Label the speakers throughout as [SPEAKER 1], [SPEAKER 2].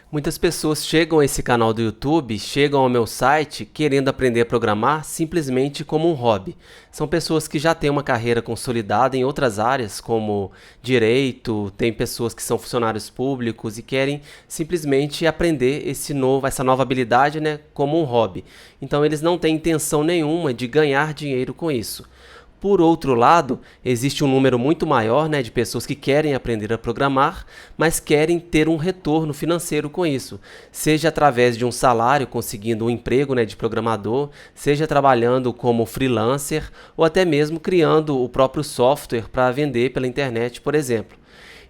[SPEAKER 1] Muitas pessoas chegam a esse canal do YouTube, chegam ao meu site querendo aprender a programar simplesmente como um hobby. São pessoas que já têm uma carreira consolidada em outras áreas, como direito, tem pessoas que são funcionários públicos e querem simplesmente aprender essa nova habilidade, né, como um hobby. Então eles não têm intenção nenhuma de ganhar dinheiro com isso. Por outro lado, existe um número muito maior, né, de pessoas que querem aprender a programar, mas querem ter um retorno financeiro com isso, seja através de um salário, conseguindo um emprego, né, de programador, seja trabalhando como freelancer ou até mesmo criando o próprio software para vender pela internet, por exemplo.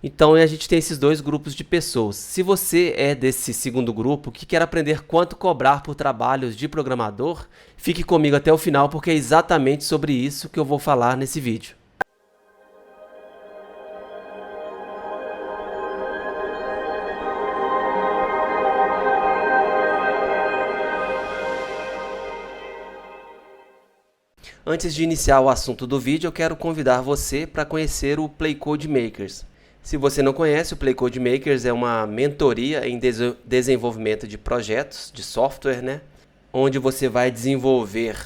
[SPEAKER 1] Então a gente tem esses dois grupos de pessoas. Se você é desse segundo grupo que quer aprender quanto cobrar por trabalhos de programador, fique comigo até o final porque é exatamente sobre isso que eu vou falar nesse vídeo. Antes de iniciar o assunto do vídeo, eu quero convidar você para conhecer o Play Code Makers. Se você não conhece, o Play Code Makers é uma mentoria em desenvolvimento de projetos, de software, né? Onde você vai desenvolver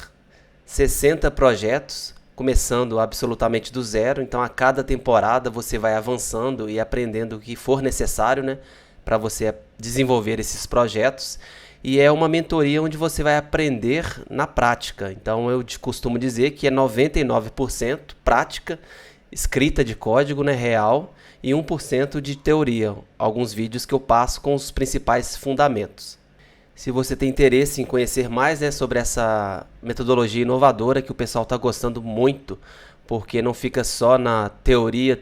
[SPEAKER 1] 60 projetos, começando absolutamente do zero. Então, a cada temporada você vai avançando e aprendendo o que for necessário, né? Para você desenvolver esses projetos. E é uma mentoria onde você vai aprender na prática. Então, eu costumo dizer que é 99% prática, escrita de código, né, real, e 1% de teoria, alguns vídeos que eu passo com os principais fundamentos. Se você tem interesse em conhecer mais, né, sobre essa metodologia inovadora que o pessoal está gostando muito, porque não fica só na teoria,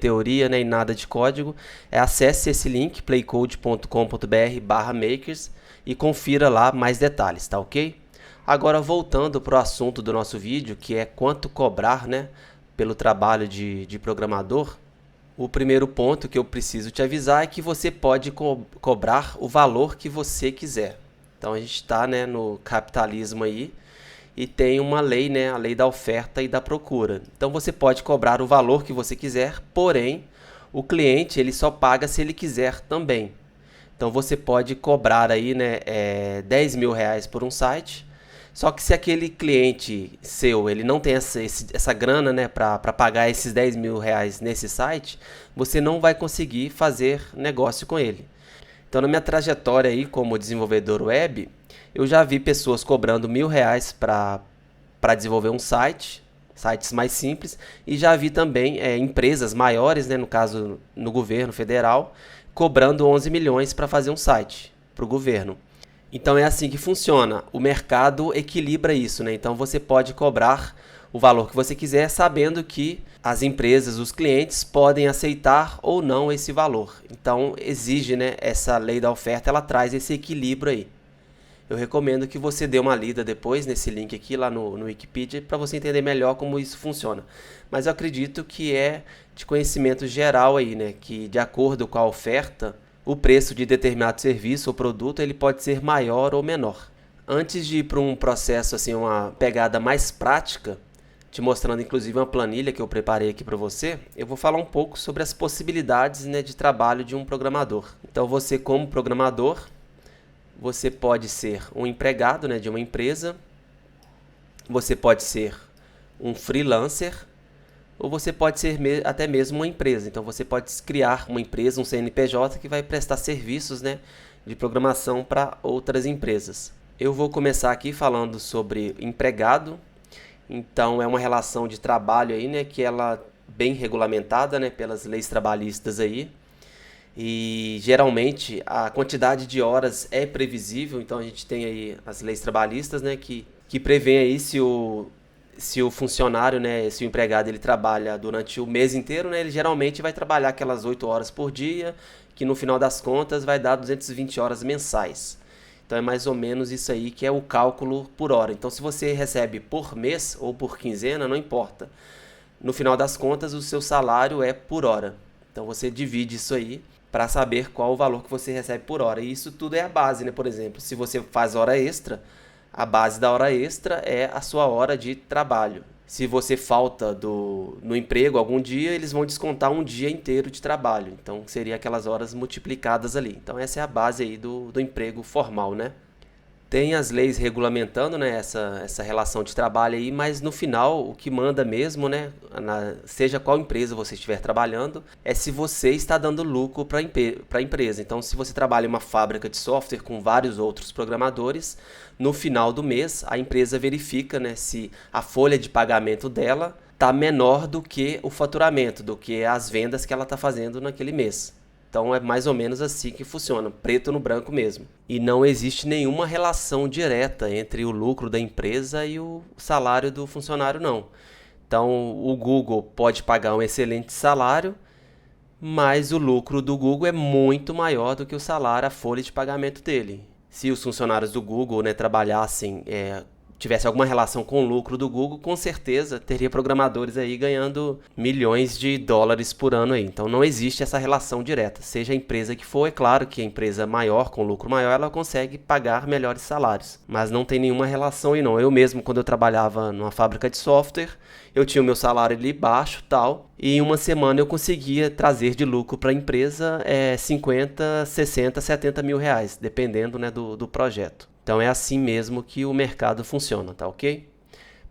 [SPEAKER 1] né, e nada de código, acesse esse link, playcode.com.br/makers, e confira lá mais detalhes, tá ok? Agora voltando para o assunto do nosso vídeo, que é quanto cobrar, né, pelo trabalho de programador. O primeiro ponto que eu preciso te avisar é que você pode cobrar o valor que você quiser. Então a gente está, né, no capitalismo aí e tem uma lei, né, a lei da oferta e da procura. Então você pode cobrar o valor que você quiser, porém o cliente ele só paga se ele quiser também. Então você pode cobrar aí, né, 10 mil reais por um site. Só que se aquele cliente seu ele não tem essa grana, né, para pagar esses 10 mil reais nesse site, você não vai conseguir fazer negócio com ele. Então, na minha trajetória aí como desenvolvedor web, eu já vi pessoas cobrando R$ 1.000 para desenvolver um site, sites mais simples, e já vi também empresas maiores, né, no caso no governo federal, cobrando 11 milhões para fazer um site para o governo. Então é assim que funciona, o mercado equilibra isso, né? Então você pode cobrar o valor que você quiser, sabendo que as empresas, os clientes podem aceitar ou não esse valor. Então exige, né, essa lei da oferta, ela traz esse equilíbrio aí. Eu recomendo que você dê uma lida depois nesse link aqui lá no Wikipedia para você entender melhor como isso funciona. Mas eu acredito que é de conhecimento geral aí, né, que de acordo com a oferta, o preço de determinado serviço ou produto ele pode ser maior ou menor. Antes de ir para um processo, assim, uma pegada mais prática, te mostrando inclusive uma planilha que eu preparei aqui para você, eu vou falar um pouco sobre as possibilidades, né, de trabalho de um programador. Então você como programador, você pode ser um empregado, né, de uma empresa, você pode ser um freelancer, ou você pode ser até mesmo uma empresa. Então você pode criar uma empresa, um CNPJ, que vai prestar serviços, né, de programação para outras empresas. Eu vou começar aqui falando sobre empregado. Então é uma relação de trabalho aí, né, que ela bem regulamentada, né, pelas leis trabalhistas aí. E geralmente a quantidade de horas é previsível. Então a gente tem aí as leis trabalhistas, né, que prevêem aí se o funcionário, né, se o empregado ele trabalha durante o mês inteiro, né, ele geralmente vai trabalhar aquelas 8 horas por dia, que no final das contas vai dar 220 horas mensais. Então é mais ou menos isso aí que é o cálculo por hora. Então se você recebe por mês ou por quinzena, não importa. No final das contas o seu salário é por hora. Então você divide isso aí para saber qual o valor que você recebe por hora. E isso tudo é a base, né? Por exemplo, se você faz hora extra, A base da hora extra é a sua hora de trabalho. Se você falta no emprego algum dia, eles vão descontar um dia inteiro de trabalho. Então, seria aquelas horas multiplicadas ali. Então, essa é a base aí do emprego formal, né? Tem as leis regulamentando, né, essa relação de trabalho aí, mas no final o que manda mesmo, né, seja qual empresa você estiver trabalhando, é se você está dando lucro para a empresa. Então, se você trabalha em uma fábrica de software com vários outros programadores, no final do mês a empresa verifica, né, se a folha de pagamento dela está menor do que o faturamento, do que as vendas que ela está fazendo naquele mês. Então é mais ou menos assim que funciona, preto no branco mesmo. E não existe nenhuma relação direta entre o lucro da empresa e o salário do funcionário, não. Então o Google pode pagar um excelente salário, mas o lucro do Google é muito maior do que o salário, a folha de pagamento dele. Se os funcionários do Google, né, trabalhassem, tivesse alguma relação com o lucro do Google, com certeza teria programadores aí ganhando milhões de dólares por ano aí. Então não existe essa relação direta. Seja a empresa que for, é claro que a empresa maior, com lucro maior, ela consegue pagar melhores salários. Mas não tem nenhuma relação aí não. Eu mesmo, quando eu trabalhava numa fábrica de software, eu tinha o meu salário ali baixo tal, e em uma semana eu conseguia trazer de lucro para a empresa 50, 60, 70 mil reais, dependendo, né, do projeto. Então é assim mesmo que o mercado funciona, tá ok?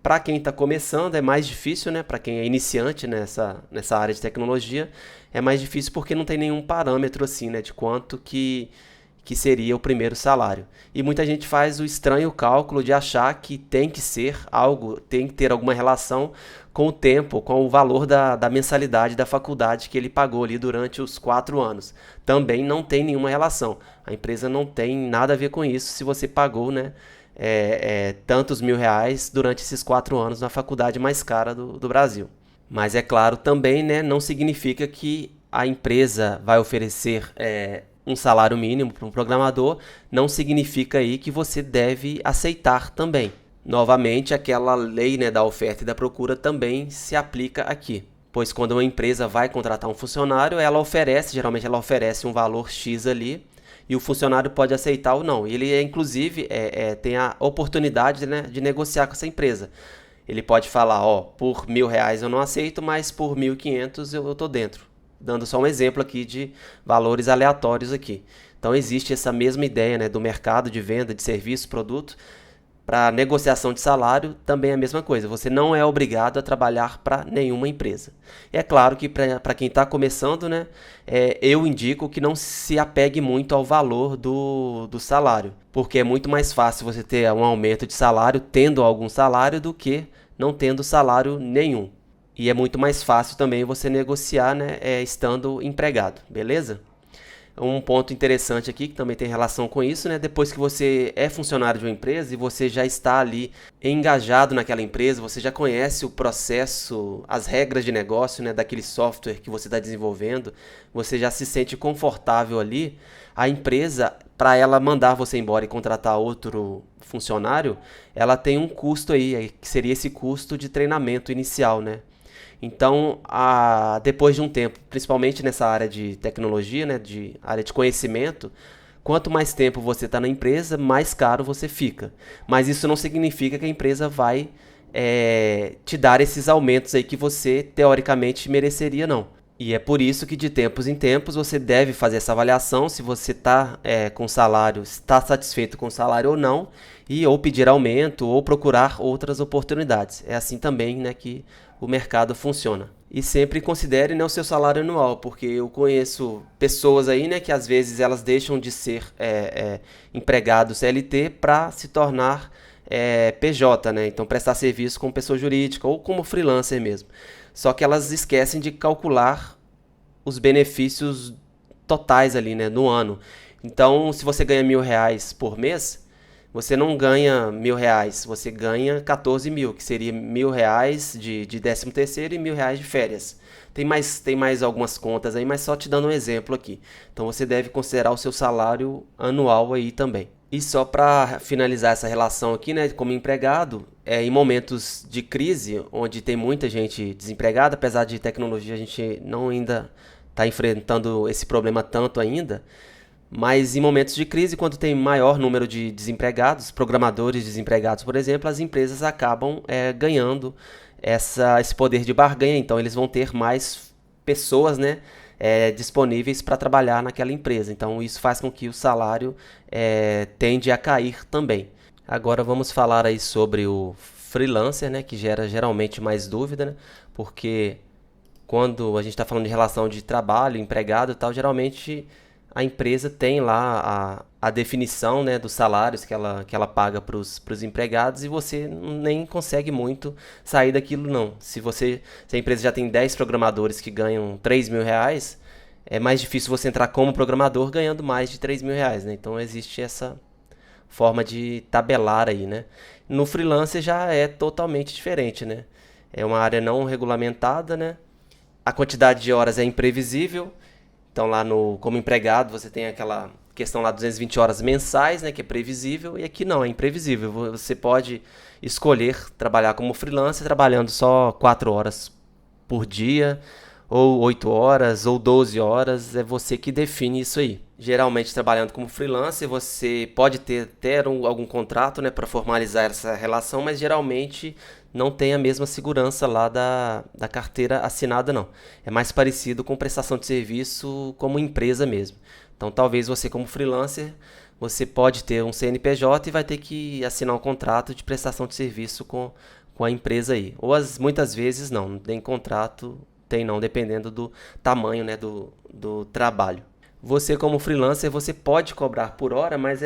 [SPEAKER 1] Para quem está começando é mais difícil, né? Para quem é iniciante nessa área de tecnologia, é mais difícil porque não tem nenhum parâmetro assim, né, de quanto que seria o primeiro salário. E muita gente faz o estranho cálculo de achar que tem que ser algo, tem que ter alguma relação com o tempo, com o valor da mensalidade da faculdade que ele pagou ali durante os 4 anos. Também não tem nenhuma relação. A empresa não tem nada a ver com isso se você pagou, né, tantos mil reais durante esses 4 anos na faculdade mais cara do Brasil. Mas é claro também, né, não significa que a empresa vai oferecer um salário mínimo para um programador, não significa aí que você deve aceitar também. Novamente, aquela lei, né, da oferta e da procura também se aplica aqui. Pois quando uma empresa vai contratar um funcionário, geralmente ela oferece um valor X ali, e o funcionário pode aceitar ou não. Ele, inclusive, tem a oportunidade, né, de negociar com essa empresa. Ele pode falar, por R$ 1.000 eu não aceito, mas por 1.500 eu estou dentro. Dando só um exemplo aqui de valores aleatórios aqui. Então existe essa mesma ideia, né, do mercado de venda de serviços, produtos. Para negociação de salário também é a mesma coisa. Você não é obrigado a trabalhar para nenhuma empresa. É claro que para quem está começando, né, eu indico que não se apegue muito ao valor do salário. Porque é muito mais fácil você ter um aumento de salário tendo algum salário do que não tendo salário nenhum. E é muito mais fácil também você negociar, né, estando empregado, beleza? Um ponto interessante aqui, que também tem relação com isso, né? Depois que você é funcionário de uma empresa e você já está ali engajado naquela empresa, você já conhece o processo, as regras de negócio, né, daquele software que você está desenvolvendo, você já se sente confortável ali, a empresa, para ela mandar você embora e contratar outro funcionário, ela tem um custo aí, que seria esse custo de treinamento inicial, né? Então, depois de um tempo, principalmente nessa área de tecnologia, né, de área de conhecimento, quanto mais tempo você está na empresa, mais caro você fica. Mas isso não significa que a empresa vai te dar esses aumentos aí que você teoricamente mereceria, não. E é por isso que de tempos em tempos você deve fazer essa avaliação se você está com salário, está satisfeito com o salário ou não, e ou pedir aumento ou procurar outras oportunidades. É assim também, né, que o mercado funciona. E sempre considere, né, o seu salário anual, porque eu conheço pessoas aí, né, que às vezes elas deixam de ser empregados CLT para se tornar PJ, né? Então prestar serviço como pessoa jurídica ou como freelancer mesmo. Só que elas esquecem de calcular os benefícios totais ali, né, no ano. Então, se você ganha R$ 1.000 por mês, você não ganha R$ 1.000, você ganha 14 mil, que seria R$ 1.000 de 13º e R$ 1.000 de férias. Tem mais algumas contas aí, mas só te dando um exemplo aqui. Então você deve considerar o seu salário anual aí também. E só para finalizar essa relação aqui, né, como empregado, em momentos de crise, onde tem muita gente desempregada, apesar de tecnologia a gente não ainda está enfrentando esse problema tanto ainda, Mas em momentos de crise, quando tem maior número de desempregados, programadores desempregados, por exemplo, as empresas acabam ganhando esse poder de barganha. Então, eles vão ter mais pessoas, né, disponíveis para trabalhar naquela empresa. Então, isso faz com que o salário tende a cair também. Agora, vamos falar aí sobre o freelancer, né, que gera geralmente mais dúvida, né, porque quando a gente está falando de relação de trabalho, empregado e tal, geralmente a empresa tem lá a definição, né, dos salários que ela paga para os empregados e você nem consegue muito sair daquilo não. Se a empresa já tem 10 programadores que ganham R$ 3.000, é mais difícil você entrar como programador ganhando mais de R$ 3.000, né? Então existe essa forma de tabelar aí, né? No freelancer já é totalmente diferente, né? É uma área não regulamentada, né? A quantidade de horas é imprevisível. Então lá como empregado você tem aquela questão lá 220 horas mensais, né, que é previsível, e aqui não, é imprevisível. Você pode escolher trabalhar como freelancer trabalhando só 4 horas por dia, ou 8 horas, ou 12 horas, é você que define isso aí. Geralmente trabalhando como freelancer, você pode ter algum contrato, né, para formalizar essa relação, mas geralmente não tem a mesma segurança lá da carteira assinada, não. É mais parecido com prestação de serviço como empresa mesmo. Então, talvez você como freelancer, você pode ter um CNPJ e vai ter que assinar um contrato de prestação de serviço com a empresa aí. Ou muitas vezes não tem contrato, tem não, dependendo do tamanho, né, do trabalho. Você como freelancer, você pode cobrar por hora, mas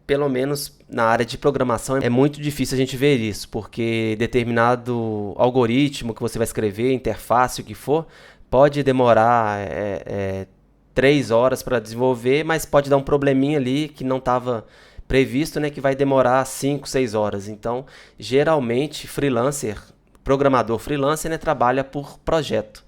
[SPEAKER 1] pelo menos na área de programação, é muito difícil a gente ver isso, porque determinado algoritmo que você vai escrever, interface, o que for, pode demorar 3 horas para desenvolver, mas pode dar um probleminha ali que não estava previsto, né, que vai demorar 5, 6 horas. Então, geralmente, programador freelancer, né, trabalha por projeto.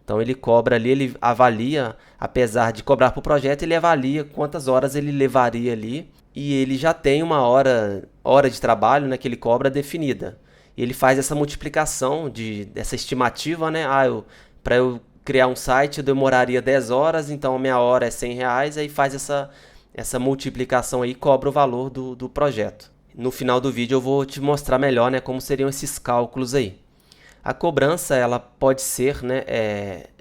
[SPEAKER 1] Então ele cobra ali, ele avalia, apesar de cobrar por projeto, ele avalia quantas horas ele levaria ali e ele já tem uma hora de trabalho, né, que ele cobra definida. E ele faz essa multiplicação dessa estimativa, né? Para eu criar um site eu demoraria 10 horas, então a minha hora é R$ 100, aí faz essa multiplicação aí e cobra o valor do projeto. No final do vídeo eu vou te mostrar melhor, né, como seriam esses cálculos aí. A cobrança, ela pode ser, né,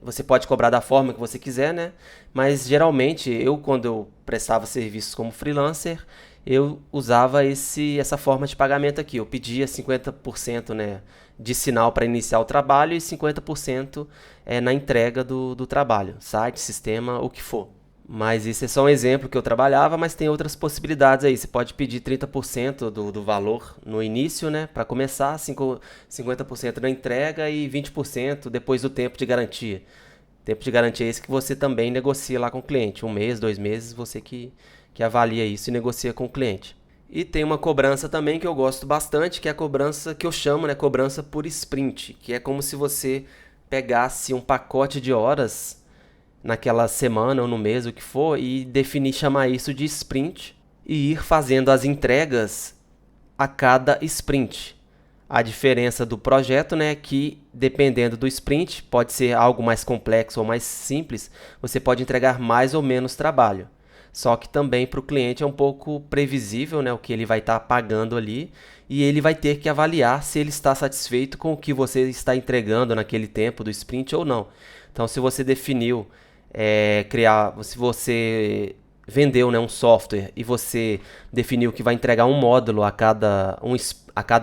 [SPEAKER 1] você pode cobrar da forma que você quiser, né, mas geralmente quando eu prestava serviços como freelancer, eu usava essa forma de pagamento aqui. Eu pedia 50%, né, de sinal para iniciar o trabalho e 50% na entrega do trabalho, site, sistema, o que for. Mas isso é só um exemplo que eu trabalhava, mas tem outras possibilidades aí. Você pode pedir 30% do valor no início, né, para começar, 50% na entrega e 20% depois do tempo de garantia. Tempo de garantia é esse que você também negocia lá com o cliente. 1 mês, 2 meses, você que avalia isso e negocia com o cliente. E tem uma cobrança também que eu gosto bastante, que é a cobrança que eu chamo, né, cobrança por sprint, que é como se você pegasse um pacote de horas naquela semana ou no mês, o que for, e chamar isso de sprint e ir fazendo as entregas a cada sprint. A diferença do projeto, né, é que dependendo do sprint, pode ser algo mais complexo ou mais simples, você pode entregar mais ou menos trabalho. Só que também para o cliente é um pouco previsível, né, o que ele vai estar pagando ali, e ele vai ter que avaliar se ele está satisfeito com o que você está entregando naquele tempo do sprint ou não. Então, se você definiu se você vendeu, né, um software e você definiu que vai entregar um módulo a cada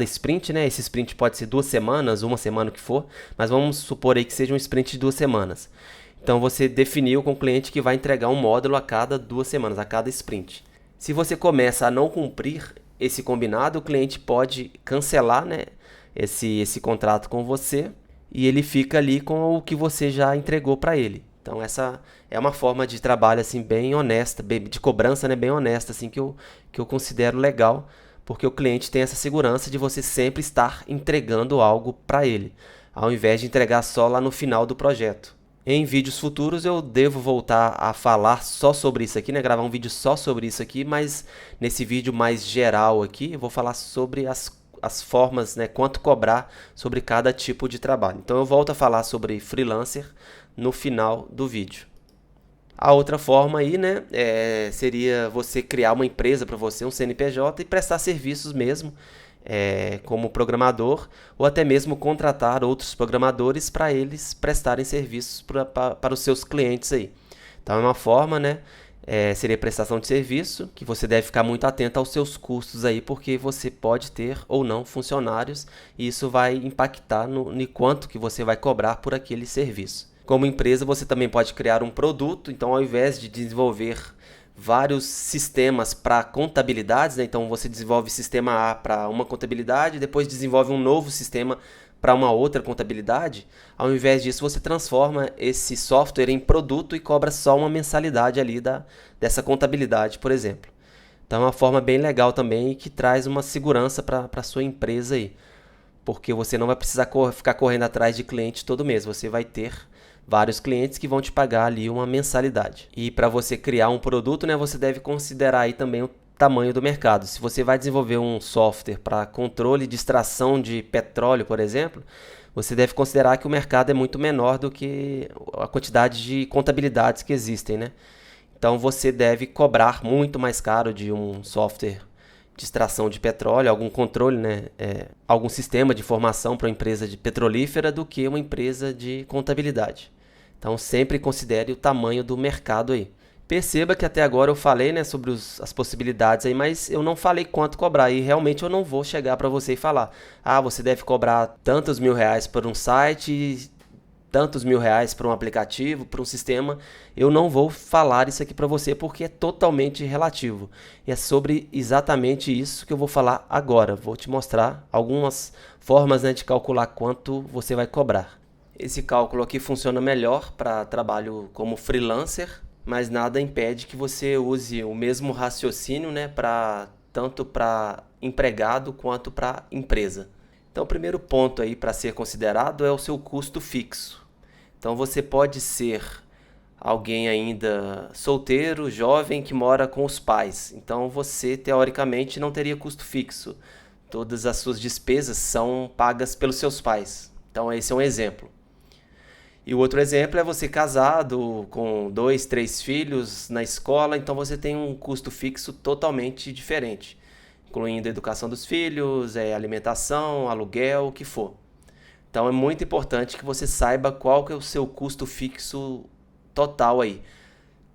[SPEAKER 1] sprint, né? Esse sprint pode ser 2 semanas, 1 semana, o que for, mas vamos supor aí que seja um sprint de 2 semanas. Então você definiu com o cliente que vai entregar um módulo a cada 2 semanas, a cada sprint. Se você começa a não cumprir esse combinado, o cliente pode cancelar, né, esse contrato com você e ele fica ali com o que você já entregou para ele. Então essa é uma forma de trabalho assim bem honesta, de cobrança, né, bem honesta assim que eu considero legal, porque o cliente tem essa segurança de você sempre estar entregando algo para ele, ao invés de entregar só lá no final do projeto. Em vídeos futuros eu devo voltar a falar só sobre isso aqui, né, gravar um vídeo só sobre isso aqui, mas nesse vídeo mais geral aqui eu vou falar sobre as formas, né, quanto cobrar sobre cada tipo de trabalho. Então eu volto a falar sobre freelancer no final do vídeo. A outra forma aí, né, seria você criar uma empresa para você, um CNPJ, e prestar serviços mesmo, como programador, ou até mesmo contratar outros programadores para eles prestarem serviços para os seus clientes aí. Então é uma forma, né, seria prestação de serviço, que você deve ficar muito atento aos seus custos aí, porque você pode ter ou não funcionários, e isso vai impactar no quanto que você vai cobrar por aquele serviço. Como empresa, você também pode criar um produto, então ao invés de desenvolver vários sistemas para contabilidades, né? Então você desenvolve sistema A para uma contabilidade, depois desenvolve um novo sistema para uma outra contabilidade. Ao invés disso, você transforma esse software em produto e cobra só uma mensalidade ali dessa contabilidade, por exemplo. Então é uma forma bem legal também e que traz uma segurança para a sua empresa aí, porque você não vai precisar ficar correndo atrás de cliente todo mês, você vai ter vários clientes que vão te pagar ali uma mensalidade. E para você criar um produto, né, você deve considerar aí também o tamanho do mercado. Se você vai desenvolver um software para controle de extração de petróleo, por exemplo, você deve considerar que o mercado é muito menor do que a quantidade de contabilidades que existem, né? Então você deve cobrar muito mais caro de um software de extração de petróleo, algum controle, né, algum sistema de informação para uma empresa de petrolífera do que uma empresa de contabilidade. Então sempre considere o tamanho do mercado aí. Perceba que até agora eu falei, né, sobre as possibilidades aí, mas eu não falei quanto cobrar, e realmente eu não vou chegar para você e falar: ah, você deve cobrar tantos mil reais por um site, tantos mil reais para um aplicativo, para um sistema. Eu não vou falar isso aqui para você porque é totalmente relativo. E é sobre exatamente isso que eu vou falar agora. Vou te mostrar algumas formas, né, de calcular quanto você vai cobrar. Esse cálculo aqui funciona melhor para trabalho como freelancer, mas nada impede que você use o mesmo raciocínio, né, tanto para empregado quanto para empresa. Então, o primeiro ponto aí para ser considerado é o seu custo fixo. Então, você pode ser alguém ainda solteiro, jovem, que mora com os pais. Então, você, teoricamente, não teria custo fixo. Todas as suas despesas são pagas pelos seus pais. Então, esse é um exemplo. E o outro exemplo é você casado, com 2, 3 filhos na escola. Então, você tem um custo fixo totalmente diferente, incluindo a educação dos filhos, alimentação, aluguel, o que for. Então é muito importante que você saiba qual que é o seu custo fixo total aí.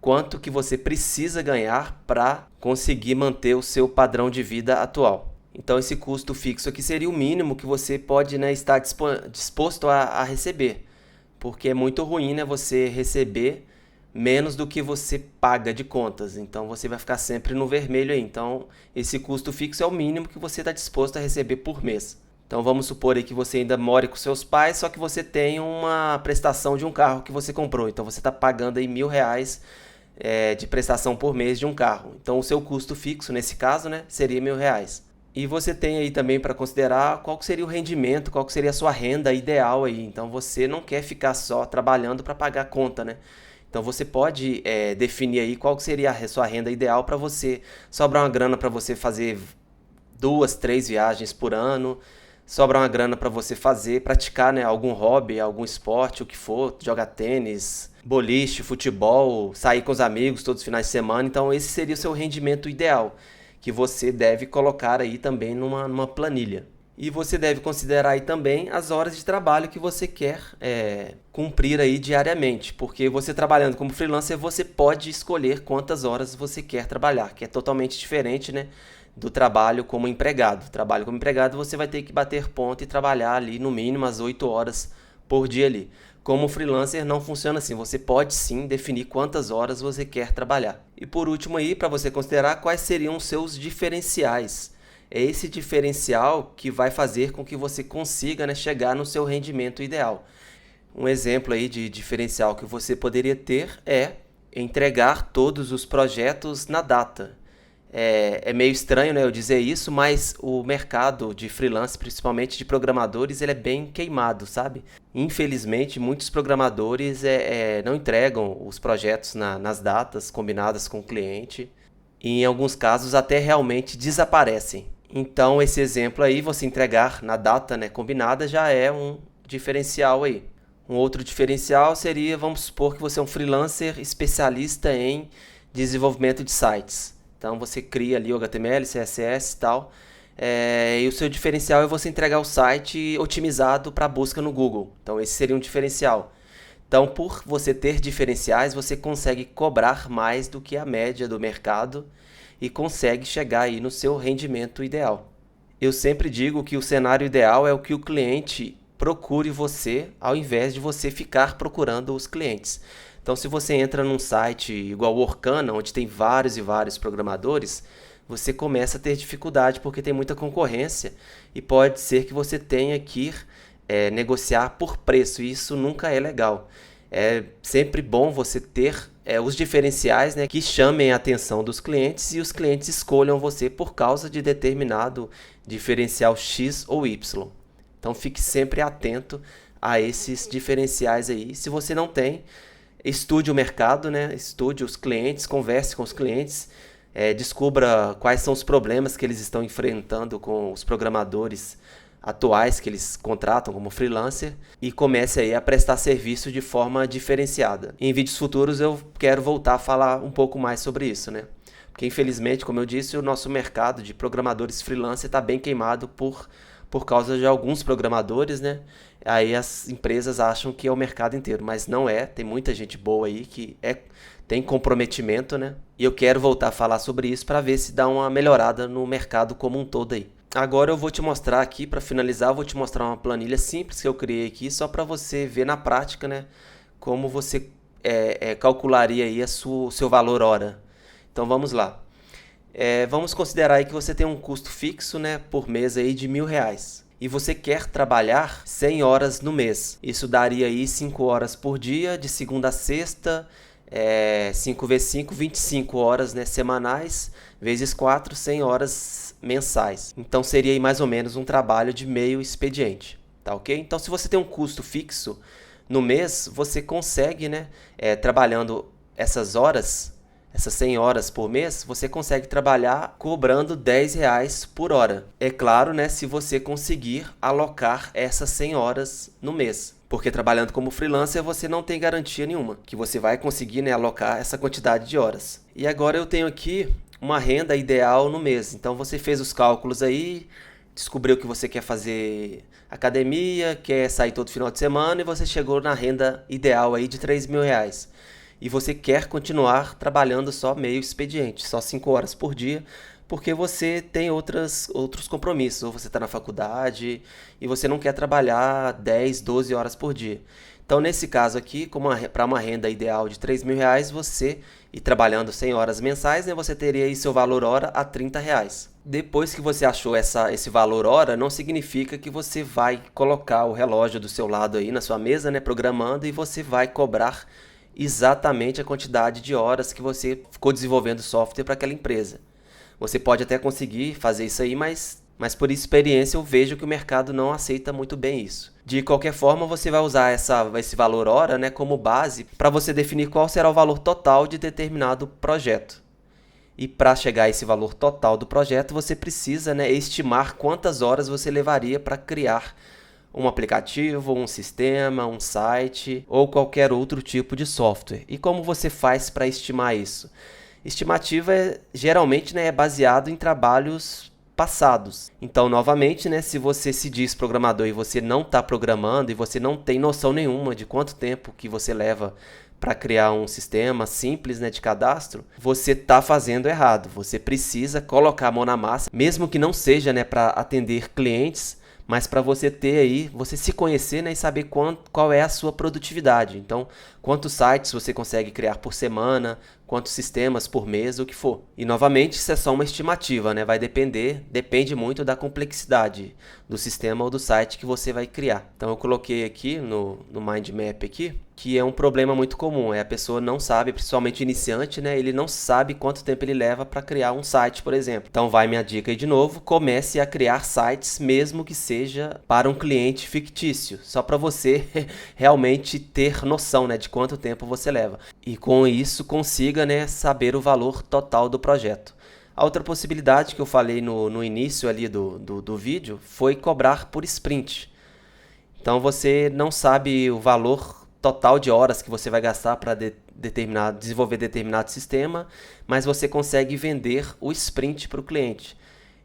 [SPEAKER 1] Quanto que você precisa ganhar para conseguir manter o seu padrão de vida atual. Então esse custo fixo aqui seria o mínimo que você pode, né, estar disposto a receber. Porque é muito ruim, né, você receber menos do que você paga de contas. Então você vai ficar sempre no vermelho aí. Então esse custo fixo é o mínimo que você está disposto a receber por mês. Então vamos supor aí que você ainda more com seus pais, só que você tem uma prestação de um carro que você comprou. Então você está pagando aí R$ 1.000 de prestação por mês de um carro. Então o seu custo fixo nesse caso, né, seria R$ 1.000. E você tem aí também para considerar qual que seria o rendimento, qual que seria a sua renda ideal aí. Então você não quer ficar só trabalhando para pagar a conta, né? Então você pode definir aí qual que seria a sua renda ideal para você sobrar uma grana para você fazer 2, 3 viagens por ano, sobrar uma grana para você praticar, né, algum hobby, algum esporte, o que for, jogar tênis, boliche, futebol, sair com os amigos todos os finais de semana. Então esse seria o seu rendimento ideal, que você deve colocar aí também numa planilha. E você deve considerar aí também as horas de trabalho que você quer cumprir aí diariamente, porque você trabalhando como freelancer, você pode escolher quantas horas você quer trabalhar, que é totalmente diferente, né, do trabalho como empregado. Trabalho como empregado, você vai ter que bater ponto e trabalhar ali no mínimo as 8 horas por dia ali. Como freelancer não funciona assim, você pode sim definir quantas horas você quer trabalhar. E por último aí, para você considerar quais seriam os seus diferenciais. É esse diferencial que vai fazer com que você consiga, né, chegar no seu rendimento ideal. Um exemplo aí de diferencial que você poderia ter é entregar todos os projetos na data. É meio estranho, né, eu dizer isso, mas o mercado de freelance, principalmente de programadores, ele é bem queimado, sabe? Infelizmente, muitos programadores não entregam os projetos nas datas combinadas com o cliente e em alguns casos até realmente desaparecem. Então, esse exemplo aí, você entregar na data, né, combinada, já é um diferencial aí. Um outro diferencial seria, vamos supor que você é um freelancer especialista em desenvolvimento de sites. Então você cria ali o HTML, CSS e tal. E o seu diferencial é você entregar o site otimizado para busca no Google. Então esse seria um diferencial. Então, por você ter diferenciais, você consegue cobrar mais do que a média do mercado e consegue chegar aí no seu rendimento ideal. Eu sempre digo que o cenário ideal é o que o cliente procure você, ao invés de você ficar procurando os clientes. Então, se você entra num site igual o Orkana, onde tem vários e vários programadores, você começa a ter dificuldade porque tem muita concorrência e pode ser que você tenha que negociar por preço, e isso nunca é legal. É sempre bom você ter os diferenciais, né, que chamem a atenção dos clientes e os clientes escolham você por causa de determinado diferencial X ou Y. Então fique sempre atento a esses diferenciais aí. Se você não tem, estude o mercado, né? Estude os clientes, converse com os clientes, descubra quais são os problemas que eles estão enfrentando com os programadores atuais que eles contratam como freelancer e comece aí a prestar serviço de forma diferenciada. Em vídeos futuros eu quero voltar a falar um pouco mais sobre isso, né? Porque infelizmente, como eu disse, o nosso mercado de programadores freelancer está bem queimado por causa de alguns programadores, né? Aí as empresas acham que é o mercado inteiro, mas não é. Tem muita gente boa aí que tem comprometimento, né? E eu quero voltar a falar sobre isso para ver se dá uma melhorada no mercado como um todo aí. Agora eu vou te mostrar aqui, para finalizar, eu vou te mostrar uma planilha simples que eu criei aqui, só para você ver na prática, né? Como você calcularia aí o seu valor hora. Então vamos lá. Vamos considerar aí que você tem um custo fixo, né, por mês aí de R$1.000 e você quer trabalhar 100 horas no mês. Isso daria aí 5 horas por dia, de segunda a sexta, 5 vezes 5, 25 horas, né, semanais, vezes 4, 100 horas mensais. Então seria aí mais ou menos um trabalho de meio expediente, tá ok? Então se você tem um custo fixo no mês, você consegue, né, trabalhando essas horas, essas 100 horas por mês, você consegue trabalhar cobrando R$10 por hora. É claro, né, se você conseguir alocar essas 100 horas no mês. Porque trabalhando como freelancer você não tem garantia nenhuma que você vai conseguir, né, alocar essa quantidade de horas. E agora eu tenho aqui uma renda ideal no mês. Então você fez os cálculos aí, descobriu que você quer fazer academia, quer sair todo final de semana e você chegou na renda ideal aí de R$3.000. E você quer continuar trabalhando só meio expediente, só 5 horas por dia, porque você tem outros compromissos, ou você está na faculdade e você não quer trabalhar 10, 12 horas por dia. Então, nesse caso aqui, para uma renda ideal de R$3.000, você, e trabalhando 100 horas mensais, né, você teria aí seu valor hora a R$30. Depois que você achou esse valor hora, não significa que você vai colocar o relógio do seu lado aí na sua mesa, né, programando, e você vai cobrar exatamente a quantidade de horas que você ficou desenvolvendo software para aquela empresa. Você pode até conseguir fazer isso aí, mas por experiência eu vejo que o mercado não aceita muito bem isso. De qualquer forma, você vai usar esse valor hora, né, como base para você definir qual será o valor total de determinado projeto. E para chegar a esse valor total do projeto, você precisa, né, estimar quantas horas você levaria para criar um aplicativo, um sistema, um site ou qualquer outro tipo de software. E como você faz para estimar isso? Estimativa geralmente, né, é baseado em trabalhos passados. Então, novamente, né, se você se diz programador e você não está programando e você não tem noção nenhuma de quanto tempo que você leva para criar um sistema simples, né, de cadastro, você está fazendo errado. Você precisa colocar a mão na massa, mesmo que não seja, né, para atender clientes, mas para você ter aí, você se conhecer, né, e saber qual é a sua produtividade. Então, quantos sites você consegue criar por semana, quantos sistemas por mês, o que for. E novamente, isso é só uma estimativa, né? Depende muito da complexidade do sistema ou do site que você vai criar. Então eu coloquei aqui no mind map aqui, que é um problema muito comum, a pessoa não sabe, principalmente iniciante, né? Ele não sabe quanto tempo ele leva para criar um site, por exemplo. Então vai minha dica aí de novo, comece a criar sites mesmo que seja para um cliente fictício, só para você realmente ter noção, né, de quanto tempo você leva. E com isso consiga, né, saber o valor total do projeto. A outra possibilidade que eu falei no início ali do vídeo foi cobrar por sprint. Então você não sabe o valor total de horas que você vai gastar para desenvolver determinado sistema, mas você consegue vender o sprint para o cliente.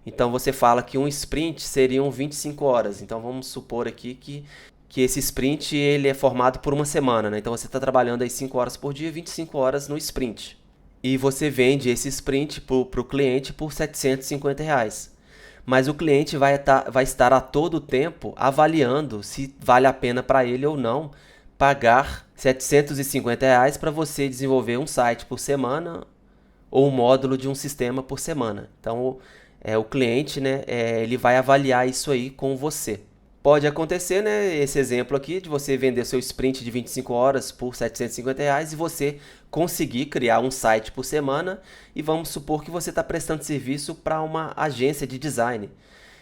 [SPEAKER 1] Então você fala que um sprint seriam 25 horas. Então vamos supor aqui que esse sprint ele é formado por uma semana, né? Então você está trabalhando aí 5 horas por dia, 25 horas no sprint. E você vende esse sprint para o cliente por R$750. Mas o cliente vai estar a todo tempo avaliando se vale a pena para ele ou não pagar R$750 para você desenvolver um site por semana ou um módulo de um sistema por semana. Então, o cliente, né, ele vai avaliar isso aí com você. Pode acontecer, né, esse exemplo aqui de você vender seu sprint de 25 horas por R$750 e você conseguir criar um site por semana, e vamos supor que você está prestando serviço para uma agência de design.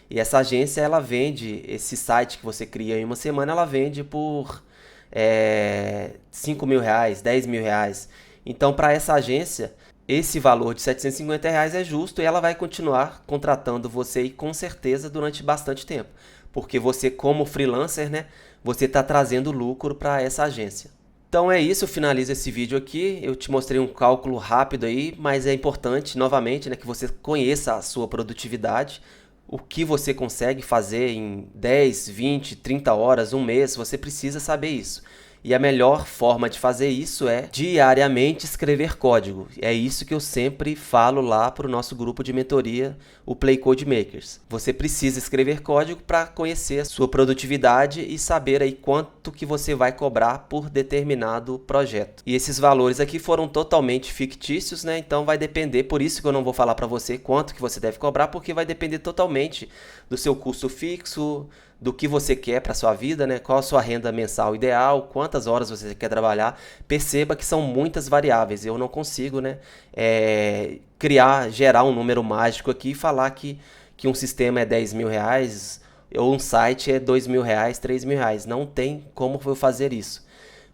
[SPEAKER 1] E essa agência, ela vende esse site que você cria em uma semana, ela vende por R$5.000, R$10.000. Então, para essa agência, esse valor de R$750 é justo e ela vai continuar contratando você e com certeza durante bastante tempo. Porque você, como freelancer, né, você está trazendo lucro para essa agência. Então é isso, eu finalizo esse vídeo aqui. Eu te mostrei um cálculo rápido aí, mas é importante, novamente, né, que você conheça a sua produtividade, o que você consegue fazer em 10, 20, 30 horas, um mês, você precisa saber isso. E a melhor forma de fazer isso é diariamente escrever código. É isso que eu sempre falo lá para o nosso grupo de mentoria, o Play Code Makers. Você precisa escrever código para conhecer a sua produtividade e saber aí quanto que você vai cobrar por determinado projeto. E esses valores aqui foram totalmente fictícios, né? Então vai depender, por isso que eu não vou falar para você quanto que você deve cobrar, porque vai depender totalmente do seu custo fixo, do que você quer para sua vida, né? Qual a sua renda mensal ideal, quantas horas você quer trabalhar. Perceba que são muitas variáveis. Eu não consigo, né, gerar um número mágico aqui e falar que um sistema é R$10.000 ou um site é R$2.000, R$3.000. Não tem como eu fazer isso.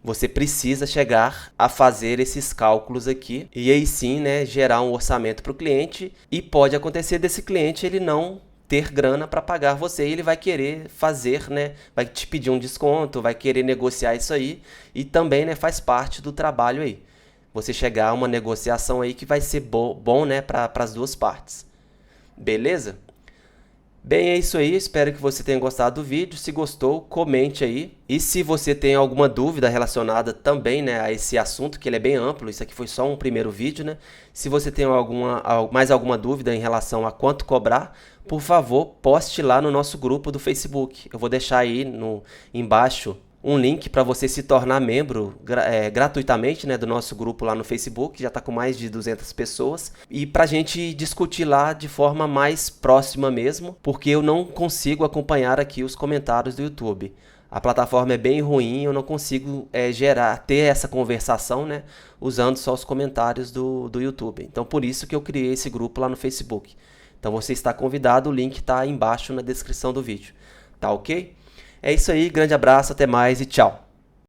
[SPEAKER 1] Você precisa chegar a fazer esses cálculos aqui e aí sim, né, gerar um orçamento para o cliente, e pode acontecer desse cliente ele não ter grana para pagar você, e ele vai querer fazer, né, vai te pedir um desconto, vai querer negociar isso aí, e também, né, faz parte do trabalho aí. Você chegar a uma negociação aí que vai ser bom, né, para as duas partes. Beleza? Bem, é isso aí, espero que você tenha gostado do vídeo. Se gostou, comente aí. E se você tem alguma dúvida relacionada também, né, a esse assunto, que ele é bem amplo, isso aqui foi só um primeiro vídeo, né? Se você tem mais alguma dúvida em relação a quanto cobrar, por favor, poste lá no nosso grupo do Facebook. Eu vou deixar aí embaixo um link para você se tornar membro gratuitamente, né, do nosso grupo lá no Facebook, já está com mais de 200 pessoas, e para a gente discutir lá de forma mais próxima mesmo, porque eu não consigo acompanhar aqui os comentários do YouTube. A plataforma é bem ruim, eu não consigo ter essa conversação, né, usando só os comentários do YouTube. Então por isso que eu criei esse grupo lá no Facebook. Então você está convidado, o link está embaixo na descrição do vídeo. Tá ok? É isso aí, grande abraço, até mais e tchau!